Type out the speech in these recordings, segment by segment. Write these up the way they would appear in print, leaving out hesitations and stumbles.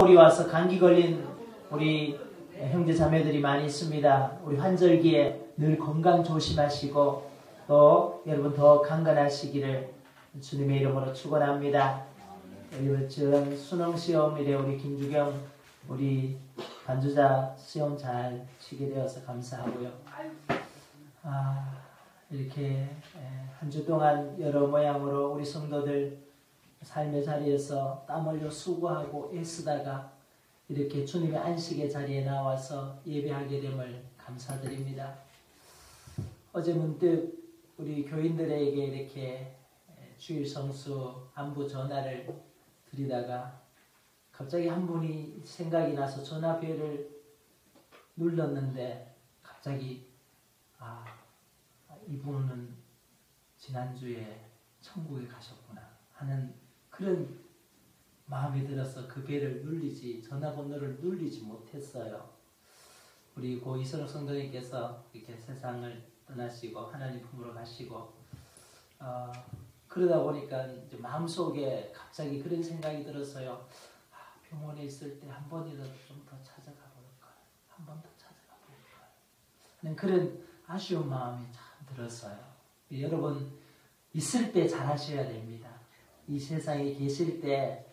서울이 와서 감기 걸린 우리 형제 자매들이 많이 있습니다. 우리 환절기에 늘 건강 조심하시고 또 여러분 더 강건하시기를 주님의 이름으로 축원합니다. 이번 수능시험일에 우리 김주경 우리 반주자 시험 잘 치게 되어서 감사하고요. 이렇게 한 주 동안 여러 모양으로 우리 성도들 삶의 자리에서 땀 흘려 수고하고 애쓰다가 이렇게 주님의 안식의 자리에 나와서 예배하게 됨을 감사드립니다. 어제 문득 우리 교인들에게 이렇게 주일 성수 안부 전화를 드리다가 갑자기 한 분이 생각이 나서 전화벨을 눌렀는데 갑자기 이분은 지난주에 천국에 가셨구나 하는 그런 마음이 들어서 그 벨을 전화번호를 눌리지 못했어요. 우리 고 이선욱 성도님께서 이렇게 세상을 떠나시고 하나님 품으로 가시고 그러다 보니까 이제 마음속에 갑자기 그런 생각이 들어서요. 병원에 있을 때 한 번이라도 좀 더 찾아가 볼까, 한 번 더 찾아가 볼까 하는 그런 아쉬운 마음이 참 들었어요. 여러분 있을 때 잘하셔야 됩니다. 이 세상에 계실 때,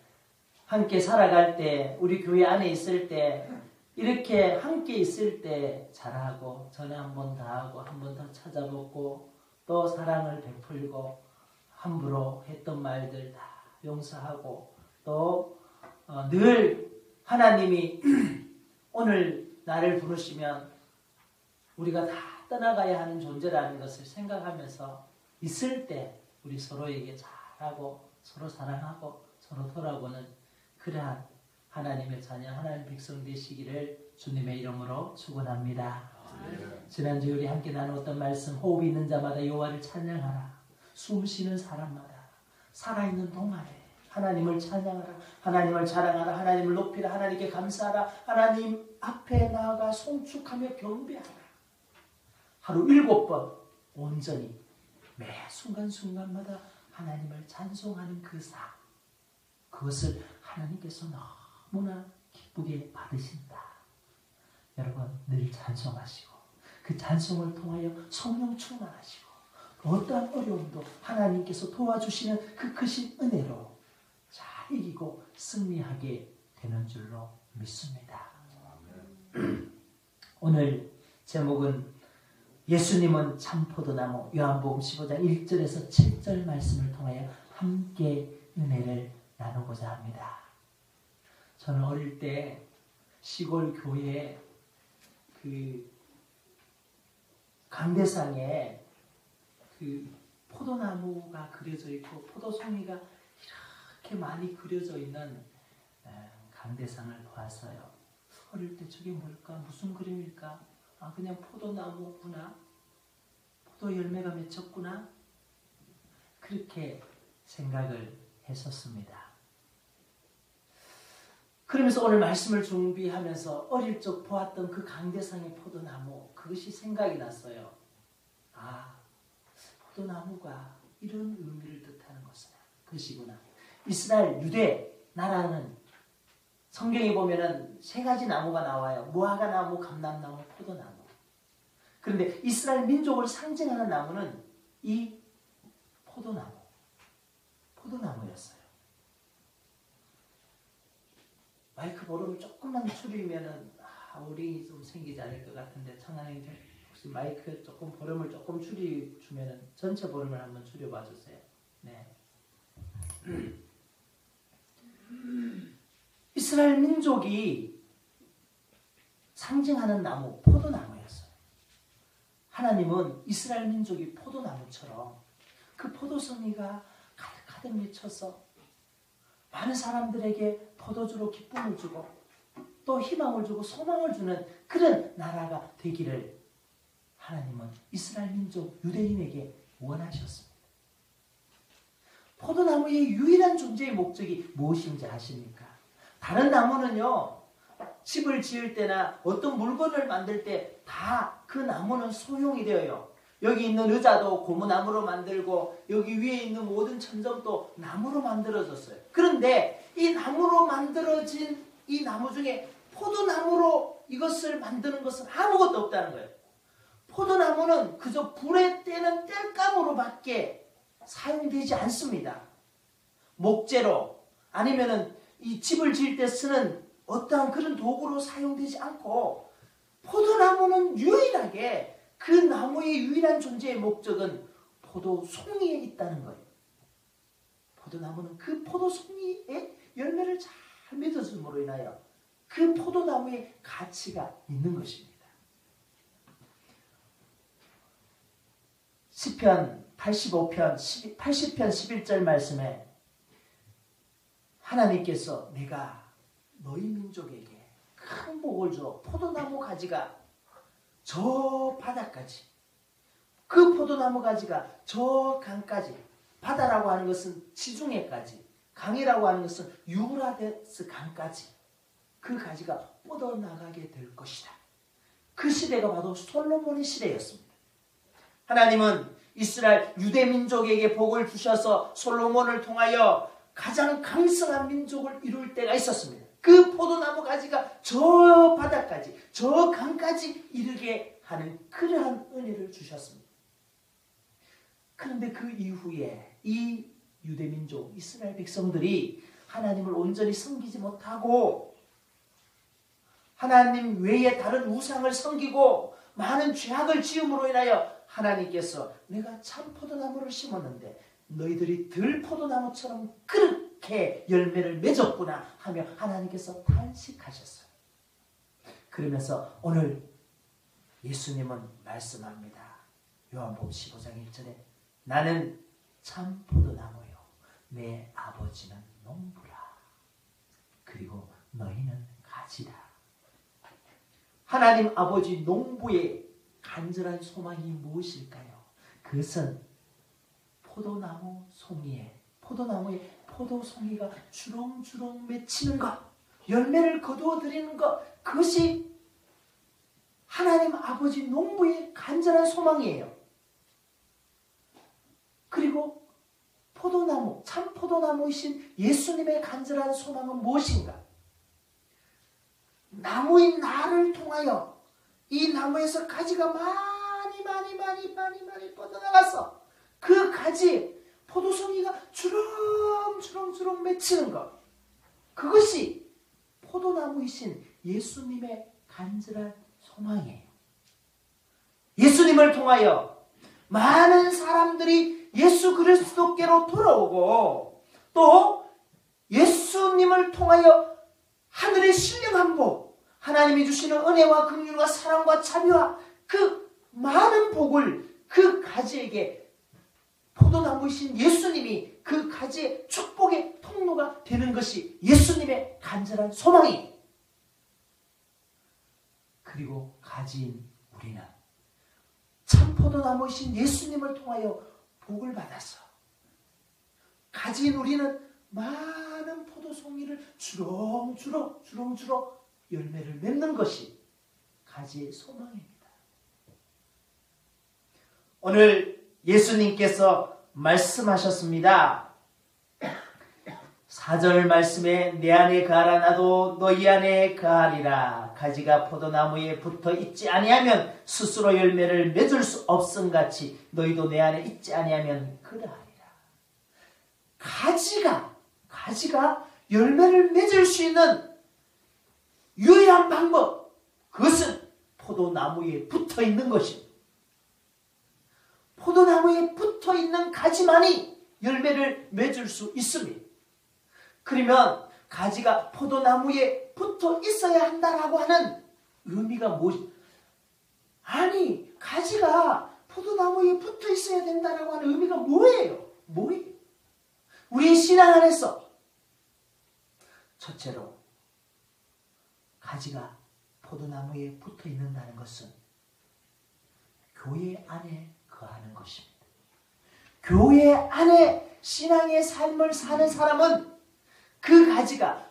함께 살아갈 때, 우리 교회 안에 있을 때, 이렇게 함께 있을 때 잘하고 전화 한 번 더 하고 한 번 더 찾아보고 또 사랑을 베풀고 함부로 했던 말들 다 용서하고 또 늘 하나님이 오늘 나를 부르시면 우리가 다 떠나가야 하는 존재라는 것을 생각하면서 있을 때 우리 서로에게 잘하고 서로 사랑하고 서로 돌아보는 그러한 하나님의 자녀, 하나님의 백성 되시기를 주님의 이름으로 축원합니다. 지난주 우리 함께 나누었던 말씀, 호흡이 있는 자마다 여호와를 찬양하라. 숨 쉬는 사람마다 살아있는 동안에 하나님을 찬양하라. 하나님을 자랑하라. 하나님을 높이라. 하나님께 감사하라. 하나님 앞에 나아가 송축하며 경배하라. 하루 7번 온전히 매 순간순간마다 하나님을 찬송하는 그 삶, 그것을 하나님께서 너무나 기쁘게 받으신다. 여러분 늘 찬송하시고 그 찬송을 통하여 성령 충만하시고 어떠한 어려움도 하나님께서 도와주시는 그 크신 은혜로 잘 이기고 승리하게 되는 줄로 믿습니다. 오늘 제목은 예수님은 참 포도나무, 요한복음 15장 1절에서 7절 말씀을 통하여 함께 은혜를 나누고자 합니다. 저는 어릴 때 시골 교회에 그 강대상에 그 포도나무가 그려져 있고 포도송이가 이렇게 많이 그려져 있는 강대상을 보았어요. 어릴 때 저게 뭘까? 무슨 그림일까? 그냥 포도나무구나. 포도 열매가 맺혔구나. 그렇게 생각을 했었습니다. 그러면서 오늘 말씀을 준비하면서 어릴 적 보았던 그 강대상의 포도나무, 그것이 생각이 났어요. 포도나무가 이런 의미를 뜻하는 것이구나. 이스라엘 유대 나라는 성경에 보면은 3가지 나무가 나와요. 무화과나무, 감람나무, 포도나무. 그런데 이스라엘 민족을 상징하는 나무는 이 포도나무였어요. 마이크 볼륨을 조금만 줄이면은 우리 좀 생기지 않을 것 같은데 청하님들 혹시 마이크 조금 볼륨을 조금 줄여주면은 전체 볼륨을 한번 줄여봐 주세요. 네. 이스라엘 민족이 상징하는 나무, 포도나무였어요. 하나님은 이스라엘 민족이 포도나무처럼 그 포도송이가 가득가득 맺혀서 많은 사람들에게 포도주로 기쁨을 주고 또 희망을 주고 소망을 주는 그런 나라가 되기를 하나님은 이스라엘 민족 유대인에게 원하셨습니다. 포도나무의 유일한 존재의 목적이 무엇인지 아십니까? 다른 나무는요, 집을 지을 때나 어떤 물건을 만들 때 다 그 나무는 소용이 되어요. 여기 있는 의자도 고무나무로 만들고 여기 위에 있는 모든 천정도 나무로 만들어졌어요. 그런데 이 나무로 만들어진 이 나무 중에 포도나무로 이것을 만드는 것은 아무것도 없다는 거예요. 포도나무는 그저 불에 떼는 땔감으로밖에 사용되지 않습니다. 목재로 아니면은 이 집을 지을 때 쓰는 어떠한 그런 도구로 사용되지 않고, 포도나무는 유일하게 그 나무의 유일한 존재의 목적은 포도송이에 있다는 거예요. 포도나무는 그 포도송이에 열매를 잘 맺어줌으로 인하여 그 포도나무의 가치가 있는 것입니다. 시편 80편 11절 말씀에 하나님께서 내가 너희 민족에게 큰 복을 줘 포도나무 가지가 저 바다까지, 그 포도나무 가지가 저 강까지, 바다라고 하는 것은 지중해까지, 강이라고 하는 것은 유브라데스 강까지 그 가지가 뻗어나가게 될 것이다. 그 시대가 바로 솔로몬의 시대였습니다. 하나님은 이스라엘 유대 민족에게 복을 주셔서 솔로몬을 통하여 가장 강성한 민족을 이룰 때가 있었습니다. 그 포도나무 가지가 저 바다까지, 저 강까지 이르게 하는 그러한 은혜를 주셨습니다. 그런데 그 이후에 이 유대 민족, 이스라엘 백성들이 하나님을 온전히 섬기지 못하고 하나님 외에 다른 우상을 섬기고 많은 죄악을 지음으로 인하여 하나님께서 내가 참 포도나무를 심었는데 너희들이 들 포도나무처럼 그렇게 열매를 맺었구나 하며 하나님께서 탄식하셨어요. 그러면서 오늘 예수님은 말씀합니다. 요한복음 15장 1절에 나는 참 포도나무요 내 아버지는 농부라. 그리고 너희는 가지라. 하나님 아버지 농부의 간절한 소망이 무엇일까요? 그것은 포도나무 송이에, 포도나무에 포도송이가 주렁주렁 맺히는 것, 열매를 거두어 드리는 것, 그것이 하나님 아버지 농부의 간절한 소망이에요. 그리고 포도나무, 참 포도나무이신 예수님의 간절한 소망은 무엇인가? 나무인 나를 통하여 이 나무에서 가지가 많이 뻗어나가서 그 가지에 포도송이가 주렁주렁 맺히는 것, 그것이 포도나무이신 예수님의 간절한 소망이에요. 예수님을 통하여 많은 사람들이 예수 그리스도께로 돌아오고 또 예수님을 통하여 하늘의 신령한 복, 하나님이 주시는 은혜와 긍휼과 사랑과 자비와 그 많은 복을 그 가지에게 포도나무이신 예수님이 그 가지의 축복의 통로가 되는 것이 예수님의 간절한 소망이. 그리고 가지인 우리는 참 포도나무이신 예수님을 통하여 복을 받아서 가지인 우리는 많은 포도송이를 주렁주렁 열매를 맺는 것이 가지의 소망입니다. 오늘 예수님께서 말씀하셨습니다. 4절 말씀에 내 안에 거하라 나도 너희 안에 거하리라. 가지가 포도나무에 붙어 있지 아니하면 스스로 열매를 맺을 수 없음같이 너희도 내 안에 있지 아니하면 그러하리라. 가지가 열매를 맺을 수 있는 유일한 방법, 그것은 포도나무에 붙어 있는 것입니다. 포도나무에 붙어 있는 가지만이 열매를 맺을 수 있습니다. 그러면 가지가 포도나무에 붙어 있어야 한다라고 하는 의미가 무엇이? 아니, 가지가 포도나무에 붙어 있어야 된다라고 하는 의미가 뭐예요? 우리의 신앙 안에서 첫째로 가지가 포도나무에 붙어 있는다는 것은 교회 안에 거하는 것입니다. 교회 안에 신앙의 삶을 사는 사람은 그 가지가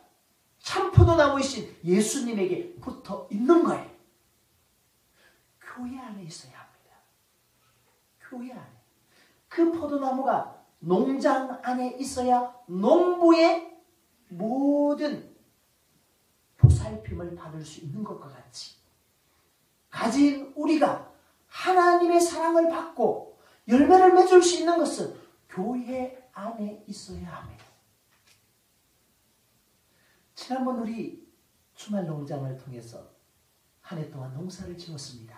참 포도나무이신 예수님에게 붙어 있는 거예요. 교회 안에 있어야 합니다. 교회 안에. 그 포도나무가 농장 안에 있어야 농부의 모든 보살핌을 받을 수 있는 것과 같이 가진 우리가 하나님의 사랑을 받고 열매를 맺을 수 있는 것은 교회 안에 있어야 합니다. 지난번 우리 주말 농장을 통해서 한 해 동안 농사를 지었습니다.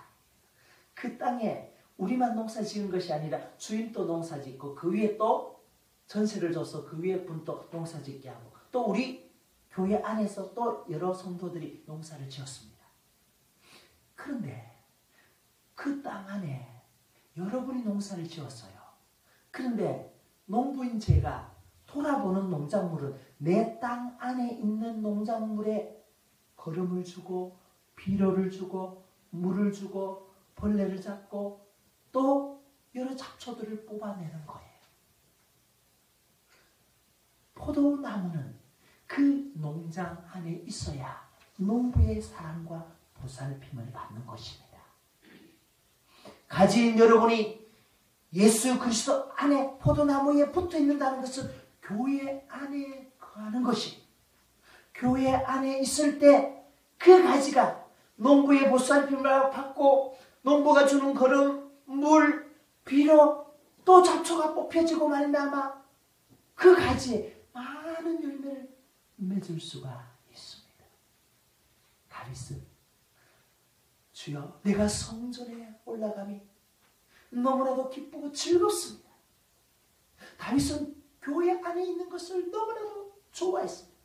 그 땅에 우리만 농사 지은 것이 아니라 주인도 농사 짓고 그 위에 또 전세를 줘서 그 위에 분도 농사 짓게 하고 또 우리 교회 안에서 또 여러 성도들이 농사를 지었습니다. 그런데 그 땅 안에 여러분이 농사를 지었어요. 그런데 농부인 제가 돌아보는 농작물은 내 땅 안에 있는 농작물에 거름을 주고 비료를 주고 물을 주고 벌레를 잡고 또 여러 잡초들을 뽑아내는 거예요. 포도나무는 그 농장 안에 있어야 농부의 사랑과 보살핌을 받는 것입니다. 가진 여러분이 예수 그리스도 안에 포도나무에 붙어 있는다는 것은 교회 안에 거하는 것이 교회 안에 있을 때 그 가지가 농부의 보살핌을 받고 농부가 주는 거름, 물, 비료 또 잡초가 뽑혀지고 말미암아 그 가지에 많은 열매를 맺을 수가 있습니다. 다윗은 주여 내가 성전에 올라감이 너무나도 기쁘고 즐겁습니다. 다윗은 교회 안에 있는 것을 너무나도 좋아했습니다.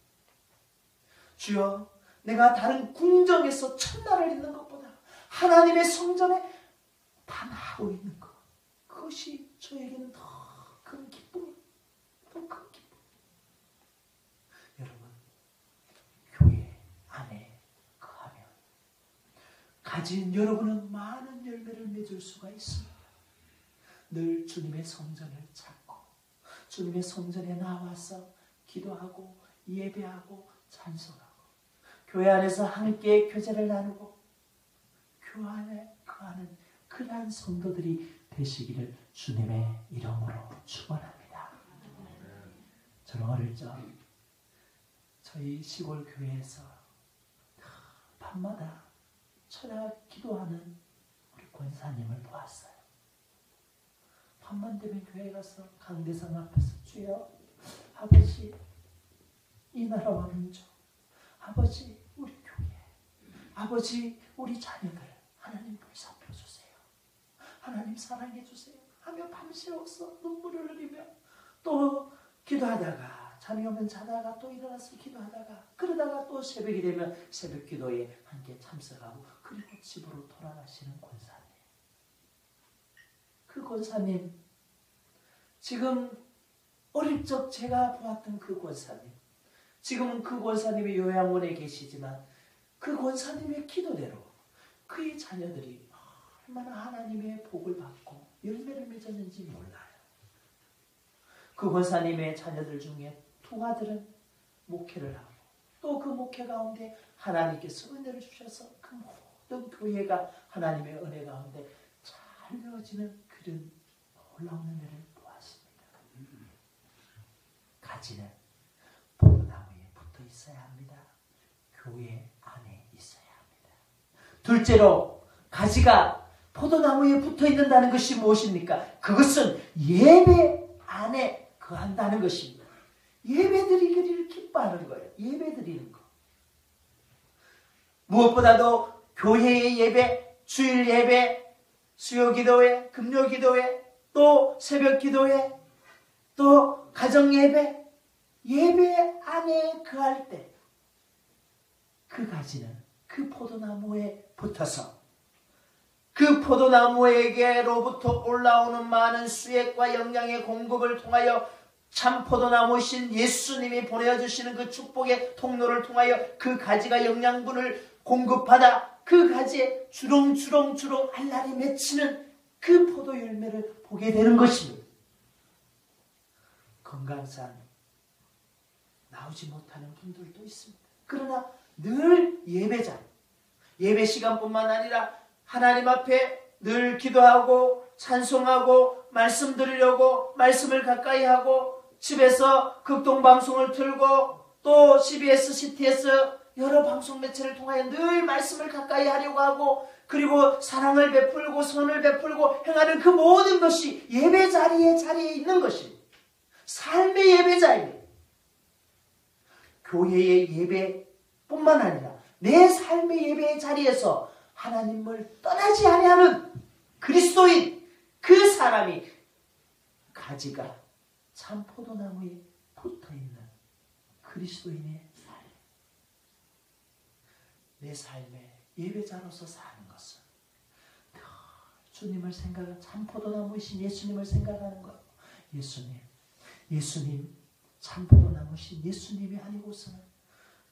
주여 내가 다른 궁정에서 첫날을 있는 것보다 하나님의 성전에 반하고 있는 것 그것이 저에게는 더 큰 기쁨이에요. 더 큰 기쁨. 여러분 교회 안에 거하면 가진 여러분은 많은 열매를 맺을 수가 있습니다. 늘 주님의 성전을 찾고 주님의 성전에 나와서 기도하고 예배하고 찬송하고 교회 안에서 함께 교제를 나누고 교회 안에 거하는 그러한 성도들이 되시기를 주님의 이름으로 축원합니다. 저는 어릴 적 저희 시골 교회에서 밤마다 철야 기도하는 우리 권사님을 보았어요. 밤만 되면 교회 가서 강대상 앞에서 주여 아버지 이 나라와 민족 아버지 우리 교회 아버지 우리 자녀들 하나님 보살펴 주세요. 하나님 사랑해 주세요 하며 밤새워서 눈물을 흘리며 또 기도하다가 잠이 오면 자다가 또 일어나서 기도하다가 그러다가 또 새벽이 되면 새벽 기도에 함께 참석하고 그리고 집으로 돌아가시는 권사님. 그 권사님 지금 어릴 적 제가 보았던 그 권사님 지금은 그 권사님이 요양원에 계시지만 그 권사님의 기도대로 그의 자녀들이 얼마나 하나님의 복을 받고 열매를 맺었는지 몰라요. 그 권사님의 자녀들 중에 두 아들은 목회를 하고 또 그 목회 가운데 하나님께서 은혜를 주셔서 그 모든 교회가 하나님의 은혜 가운데 잘 되어지는 그런 놀라운 은혜를 보았습니다. 가지는 포도나무에 붙어 있어야 합니다. 교회 안에 있어야 합니다. 둘째로 가지가 포도나무에 붙어 있는다는 것이 무엇입니까? 그것은 예배 안에 거한다는 것입니다. 예배드리기를 기뻐하는 거예요. 예배드리는 거. 무엇보다도 교회의 예배, 주일 예배, 수요기도회, 금요기도회, 또 새벽기도회, 또 가정예배, 예배 안에 거할 때 그 가지는 그 포도나무에 붙어서 그 포도나무에게로부터 올라오는 많은 수액과 영양의 공급을 통하여 참 포도나무신 예수님이 보내주시는 그 축복의 통로를 통하여 그 가지가 영양분을 공급받아 그 가지에 주렁주렁 알알이 맺히는 그 포도 열매를 보게 되는 것입니다. 건강상 나오지 못하는 분들도 있습니다. 그러나 늘 예배장, 예배 시간뿐만 아니라 하나님 앞에 늘 기도하고 찬송하고 말씀 들으려고 말씀을 가까이 하고 집에서 극동방송을 틀고 또 CBS, CTS 여러 방송 매체를 통하여 늘 말씀을 가까이 하려고 하고 그리고 사랑을 베풀고 선을 베풀고 행하는 그 모든 것이 예배 자리에 있는 것입니다. 삶의 예배 자리입니다. 교회의 예배뿐만 아니라 내 삶의 예배의 자리에서 하나님을 떠나지 아니하는 그리스도인 그 사람이 가지가 참 포도나무에 붙어있는 그리스도인의 삶. 내 삶의 예배자로서 사는 것은 주님을 생각하는 참 포도나무이신 예수님을 생각하는 것. 예수님 참 포도나무이신 예수님이 아니고서는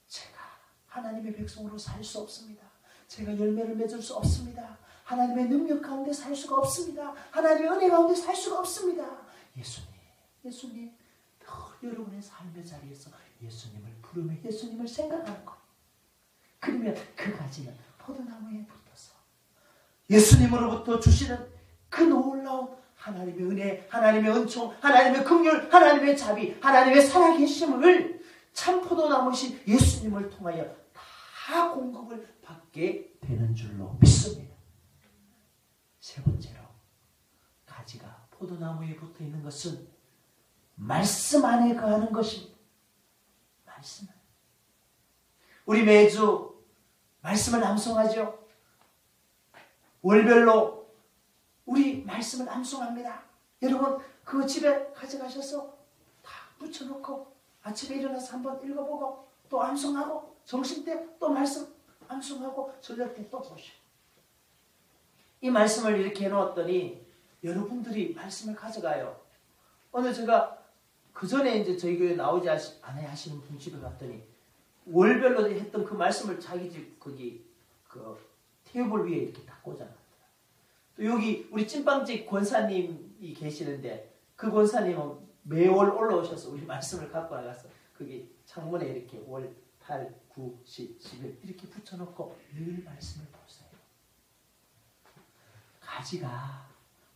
제가 하나님의 백성으로 살 수 없습니다. 제가 열매를 맺을 수 없습니다. 하나님의 능력 가운데 살 수가 없습니다. 하나님의 은혜 가운데 살 수가 없습니다. 예수님 늘 여러분의 삶의 자리에서 예수님을 부르며 예수님을 생각하는 것. 그러면 그 가지는 포도나무에 붙어서 예수님으로부터 주시는 그 놀라운 하나님의 은혜, 하나님의 은총, 하나님의 긍휼, 하나님의 자비, 하나님의 살아계심을 참 포도나무이신 예수님을 통하여 다 공급을 받게 되는 줄로 믿습니다. 세 번째로 가지가 포도나무에 붙어있는 것은 말씀 안에 거하는 것입니다. 말씀 안에. 우리 매주 말씀을 암송하죠. 월별로 우리 말씀을 암송합니다. 여러분 그거 집에 가져가셔서 다 붙여놓고 아침에 일어나서 한번 읽어보고 또 암송하고 점심때 또 말씀 암송하고 저녁 때 또 보시고 이 말씀을 이렇게 해놓았더니 여러분들이 말씀을 가져가요. 오늘 제가 그 전에 이제 저희 교회 나오지 않아야 하시는 분 집에 갔더니 월별로 했던 그 말씀을 자기 집 거기 그 테이블 위에 이렇게 딱 꽂아놨더라. 또 여기 우리 찐빵집 권사님이 계시는데 그 권사님은 매월 올라오셔서 우리 말씀을 갖고 나가서 거기 창문에 이렇게 월 8, 9, 10, 11 이렇게 붙여놓고 늘 말씀을 보세요. 가지가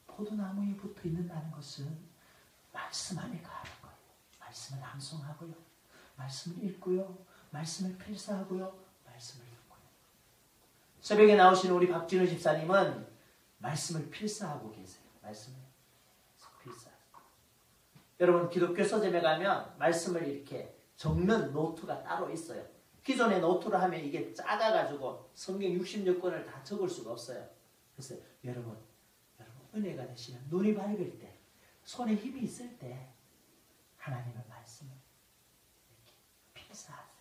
포도나무에 붙어있는다는 것은 말씀 안에 가는 거예요. 말씀을 암송하고요. 말씀을 읽고요. 말씀을 필사하고요. 말씀을 듣고요. 새벽에 나오신 우리 박진우 집사님은 말씀을 필사하고 계세요. 말씀을 필사하고. 여러분 기독교 서점에 가면 말씀을 이렇게 적는 노트가 따로 있어요. 기존의 노트로 하면 이게 작아가지고 성경 66권을 다 적을 수가 없어요. 그래서 여러분 은혜가 되시면 눈이 밝을 때 손에 힘이 있을 때 하나님의 말씀을 이렇게 필사하세요.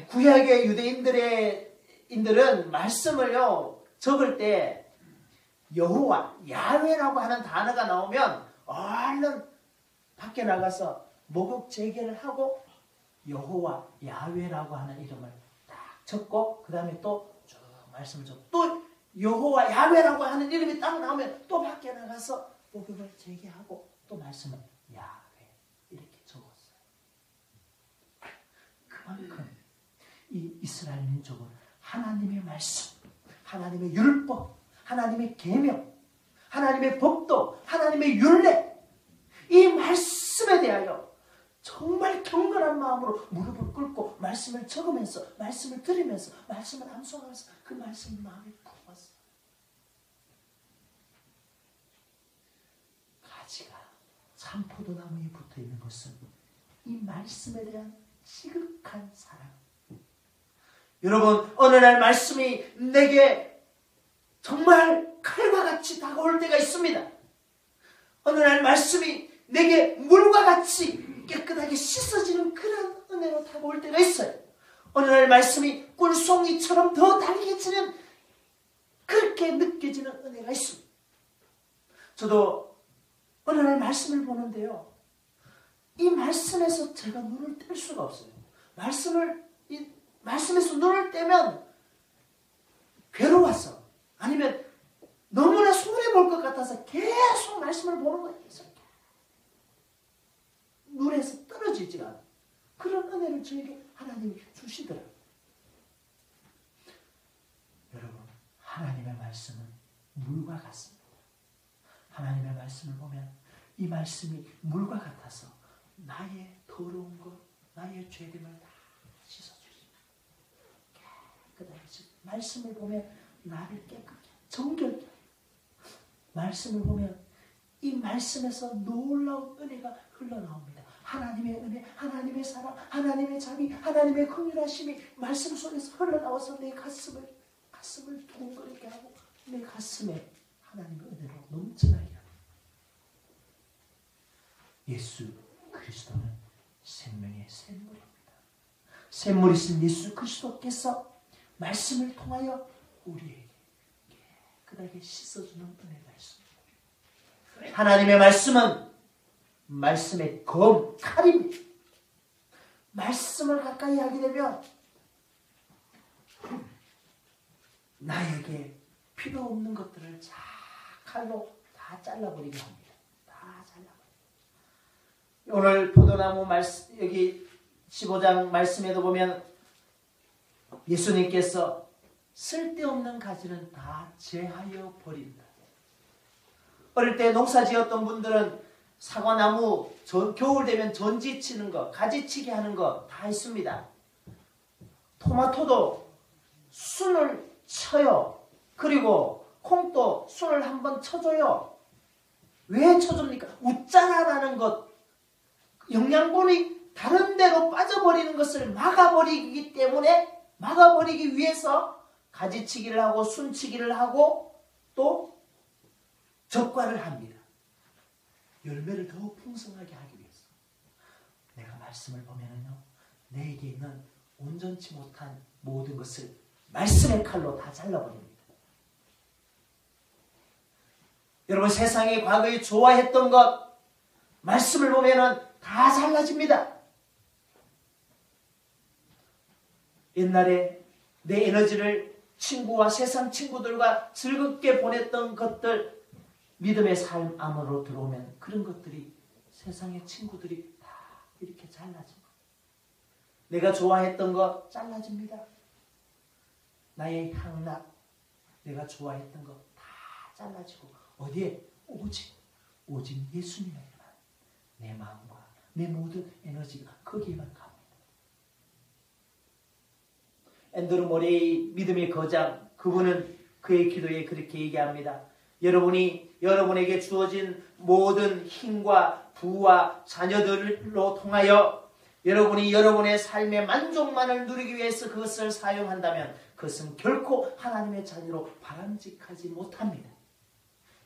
구약의 유대인들은 말씀을요 적을 때 여호와 야훼라고 하는 단어가 나오면 얼른 밖에 나가서 목욕 재개를 하고 여호와 야훼라고 하는 이름을 딱 적고 그 다음에 또 쭉 말씀을 적고 또 여호와 야훼라고 하는 이름이 딱 나오면 또 밖에 나가서 목욕을 재개하고 또 말씀을 야훼 이렇게 적었어요. 그만큼 이 이스라엘 민족은 하나님의 말씀, 하나님의 율법, 하나님의 계명, 하나님의 법도, 하나님의 율례 이 말씀에 대하여 정말 경건한 마음으로 무릎을 꿇고 말씀을 적으면서 말씀을 들으면서 말씀을 암송하면서 그 말씀을 마음에 품었어요. 가지가 참 포도나무에 붙어있는 것은 이 말씀에 대한 지극한 사랑. 여러분 어느 날 말씀이 내게 정말 칼과 같이 다가올 때가 있습니다. 어느 날 말씀이 내게 물과 같이 깨끗하게 씻어지는 그런 은혜로 다가올 때가 있어요. 어느 날 말씀이 꿀송이처럼 더 달개지는 그렇게 느껴지는 은혜가 있습니다. 저도 어느 날 말씀을 보는데요. 이 말씀에서 제가 눈을 뗄 수가 없어요. 말씀에서 눈을 떼면 괴로워서 아니면 너무나 손해볼 것 같아서 계속 말씀을 보는 거예요. 계속. 눈에서 떨어지지가 않아요. 그런 은혜를 저에게 하나님이 주시더라고요. 여러분 하나님의 말씀은 물과 같습니다. 하나님의 말씀을 보면 이 말씀이 물과 같아서 나의 더러운 것, 나의 죄됨을 다 씻어주십니다. 깨끗하게 말씀을 보면 나를 깨끗하게 정결케 말씀을 보면 이 말씀에서 놀라운 은혜가 흘러나옵니다. 하나님의 은혜, 하나님의 사랑, 하나님의 자비, 하나님의 긍휼하심이 말씀 속에서 흘러나와서 내 가슴을 두근거리게 하고 내 가슴에 하나님의 은혜로 넘쳐나게 합니다. 예수 그리스도는 생명의 샘물입니다. 샘물이신 예수 그리스도께서 말씀을 통하여 우리에게 깨끗하게 씻어주는 은혜가 있습니다. 하나님의 말씀은 말씀의 검, 칼입니다. 말씀을 가까이 하게 되면 나에게 필요 없는 것들을 칼로 다 잘라버리게 합니다. 다 잘라버리게. 오늘 포도나무 말씀, 여기 15장 말씀에도 보면 예수님께서 쓸데없는 가지는 다 제하여 버린다. 어릴 때 농사 지었던 분들은 사과나무 겨울 되면 전지 치는 거, 가지치기 하는 거 다 있습니다. 토마토도 순을 쳐요. 그리고 콩도 순을 한번 쳐줘요. 왜 쳐줍니까? 웃자라는 것, 영양분이 다른 데로 빠져버리는 것을 막아버리기 때문에, 막아버리기 위해서 가지치기를 하고 순치기를 하고 또 적과를 합니다. 열매를 더욱 풍성하게 하기 위해서. 내가 말씀을 보면은요, 내게 있는 온전치 못한 모든 것을 말씀의 칼로 다 잘라버립니다. 여러분, 세상이 과거에 좋아했던 것, 말씀을 보면은 다 잘라집니다. 옛날에 내 에너지를 친구와 세상 친구들과 즐겁게 보냈던 것들, 믿음의 삶 안으로 들어오면 그런 것들이 세상의 친구들이 다 이렇게 잘라집니다. 내가 좋아했던 것 잘라집니다. 나의 향락, 내가 좋아했던 것 다 잘라지고 어디에? 오직 예수님에게만 내 마음과 내 모든 에너지가 거기에만 갑니다. 앤드루 모레이 믿음의 거장, 그분은 그의 기도에 그렇게 얘기합니다. 여러분에게 주어진 모든 힘과 부와 자녀들로 통하여 여러분이 여러분의 삶의 만족만을 누리기 위해서 그것을 사용한다면 그것은 결코 하나님의 자녀로 바람직하지 못합니다.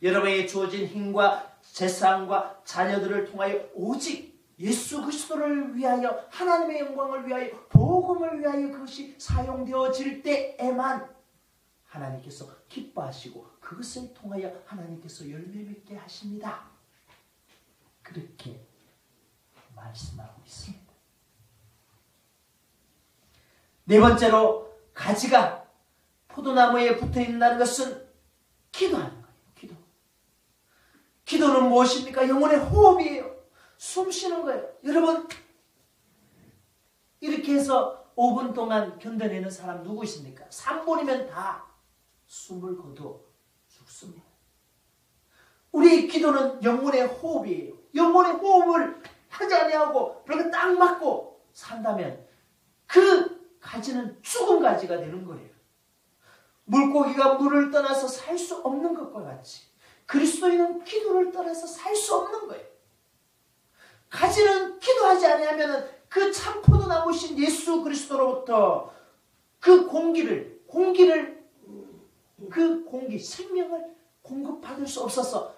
여러분에게 주어진 힘과 재산과 자녀들을 통하여 오직 예수 그리스도를 위하여, 하나님의 영광을 위하여, 복음을 위하여 그것이 사용되어질 때에만 하나님께서 기뻐하시고 그것을 통하여 하나님께서 열매 맺게 하십니다. 그렇게 말씀하고 있습니다. 네 번째로, 가지가 포도나무에 붙어 있다는 것은 기도하는 거예요. 기도는 무엇입니까? 영혼의 호흡이에요. 숨 쉬는 거예요. 여러분, 이렇게 해서 5분 동안 견뎌내는 사람 누구 있습니까? 3분이면 다 숨을 거둬 죽습니다. 우리의 기도는 영혼의 호흡이에요. 영혼의 호흡을 하지 아니하고 그렇게 딱 맞고 산다면 그 가지는 죽은 가지가 되는 거예요. 물고기가 물을 떠나서 살 수 없는 것과 같이 그리스도인은 기도를 떠나서 살 수 없는 거예요. 가지는 기도하지 아니하면 그 참 포도나무신 예수 그리스도로부터 그 생명을 공급받을 수 없어서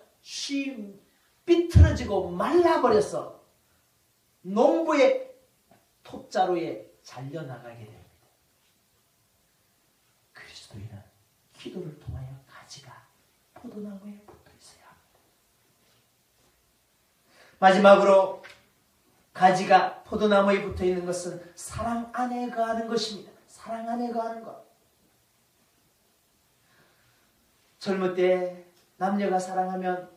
삐뚤어지고 말라버려서 농부의 톱자루에 잘려나가게 됩니다. 그리스도인은 기도를 통하여 가지가 포도나무에 붙어 있어야 합니다. 마지막으로, 가지가 포도나무에 붙어 있는 것은 사랑 안에 거하는 것입니다. 사랑 안에 거하는 것. 젊을 때 남녀가 사랑하면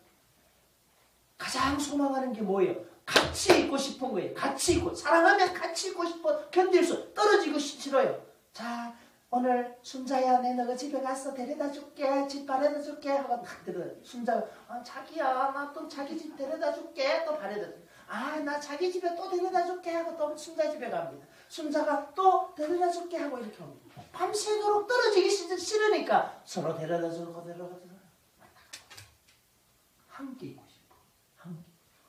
가장 소망하는 게 뭐예요? 같이 있고 싶은 거예요. 같이 있고, 사랑하면 같이 있고 싶어. 견딜 수, 떨어지고 싫어요. 자, 오늘 순자야, 내 너가 집에 가서 데려다 줄게, 집 바래다 줄게 하고 딱 데려다. 순자가 자기야, 나 또 자기 집 데려다 줄게, 또 바래다 줄게. 나 자기 집에 또 데려다 줄게 하고 또 순자 집에 갑니다. 순자가 또 데려다 줄게 하고 이렇게 옵니다. 밤새도록 떨어지기 싫으니까 서로 데려다 주고 함께 있고 싶어. 함께.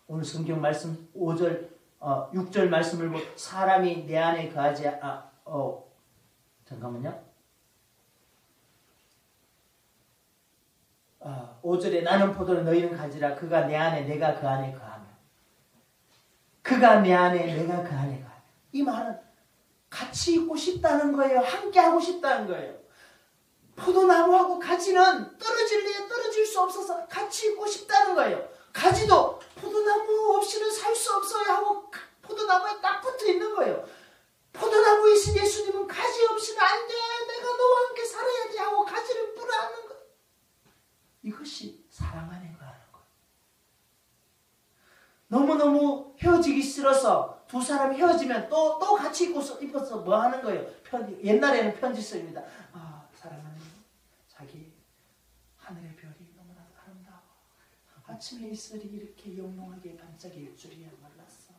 오늘 성경 말씀 5절 6절 말씀을 뭐 사람이 내 안에 거하지 잠깐만요. 5절에 나는 포도를 너희는 가지라. 그가 내 안에 내가 그 안에 거하며. 그가 내 안에 내가 그 안에 거하며. 이 말은 같이 있고 싶다는 거예요. 함께 하고 싶다는 거예요. 포도나무하고 가지는 떨어질 수 없어서 같이 있고 싶다는 거예요. 가지도 포도나무 없이는 살 수 없어요 하고 포도나무에 딱 붙어 있는 거예요. 포도나무이신 예수님은 가지 없이는 안 돼. 내가 너와 함께 살아야 돼 하고 가지를 뿌려안는 거예요. 이것이 사랑 안에 거하는 거예요. 너무너무 헤어지기 싫어서 두 사람이 헤어지면 또 같이 입어서 뭐 하는 거예요? 옛날에는 편지 씁니다. 사랑하는 자기 하늘의 별이 너무나도 아름다워. 아침에 이슬이 이렇게 영롱하게 반짝일 줄이야 몰랐어.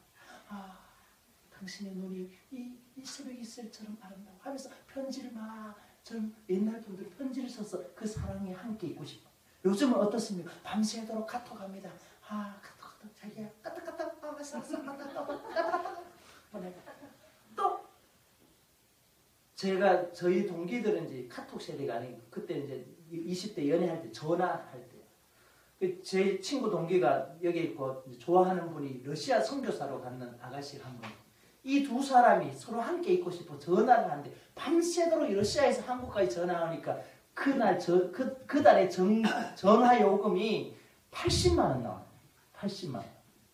당신의 눈이 이 새벽 이슬처럼 아름다워 하면서 편지를 옛날 분들 편지를 써서 그 사랑에 함께 있고 싶어. 요즘은 어떻습니까? 밤새도록 카톡합니다. 카톡 자기야 까딱까딱 또 제가 저희 동기들은 이제 카톡 세대가 아니고 그때 이제 20대 연애할 때 전화할 때 제 친구 동기가 여기 있고 좋아하는 분이 러시아 선교사로 갔는 아가씨 한 분. 이 두 사람이 서로 함께 있고 싶어 전화를 하는데 밤새도록 러시아에서 한국까지 전화하니까 그날 그 달에 전화 요금이 80만 원 나와요. 80만 원.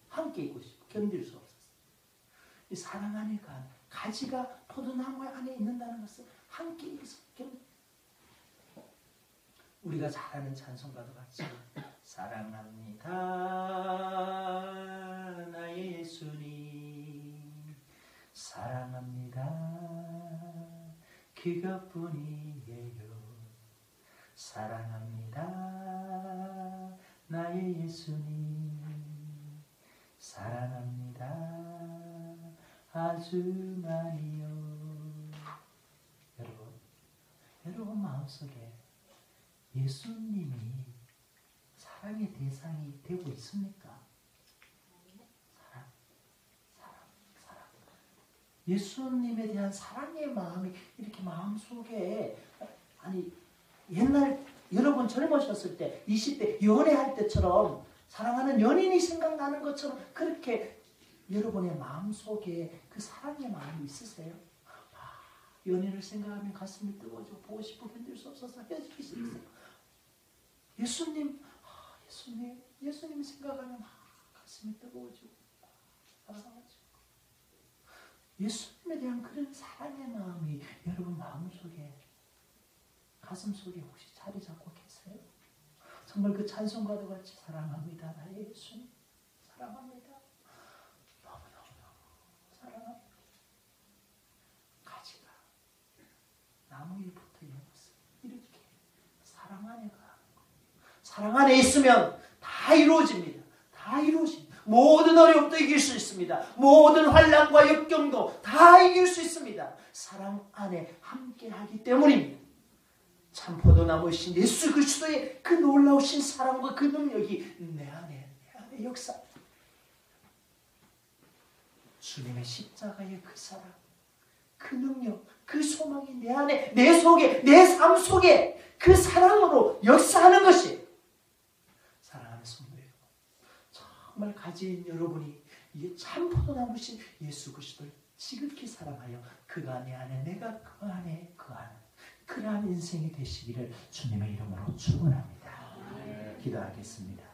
함께 있고 싶어. 견딜 수 없었어요. 이 사랑 안에 가지가 포도나무 안에 있는다는 것은 함께 있어. 우리가 잘 아는 찬송가도 같이 사랑합니다 나의 예수님 사랑합니다 그것뿐이에요 사랑합니다 나의 예수님 사랑합니다 아주 많이요. 여러분 마음속에 예수님이 사랑의 대상이 되고 있습니까? 사랑. 예수님에 대한 사랑의 마음이 이렇게 마음속에 옛날 여러분 젊으셨을 때 20대 연애할 때처럼 사랑하는 연인이 생각나는 것처럼 그렇게 여러분의 마음속에 그 사랑의 마음이 있으세요? 연인을 생각하면 가슴이 뜨거워져 보고 싶고 견딜 수 없어서 헤어지기 싫으세요? 예수님 생각하면 가슴이 뜨거워지고 사랑하지고 예수님에 대한 그런 사랑의 마음이 여러분 마음속에 가슴속에 혹시 자리 잡고 계세요? 정말 그 찬송가도 같이 사랑합니다 나의 예수님 사랑합니다 너무너무 사랑합니다 가지가 나무에 붙어있는 것을 이렇게 사랑 안에 사랑 안에 있으면 다 이루어집니다. 다 이루어집니다. 모든 어려움도 이길 수 있습니다. 모든 환난과 역경도 다 이길 수 있습니다. 사랑 안에 함께하기 때문입니다. 참 포도나무이신 예수 그리스도의 그 놀라우신 사랑과 그 능력이 내 안에 역사. 주님의 십자가의 그 사랑, 그 능력, 그 소망이 내 안에, 내 속에, 내 삶 속에 그 사랑으로 역사하는 것이 사랑하는 성도예요. 정말 가진 여러분이 이 참 포도나무신 예수 그리스도를 지극히 사랑하여 그가 내 안에 내가 그 안에 거하는 그러한 인생이 되시기를 주님의 이름으로 축원합니다. 기도하겠습니다.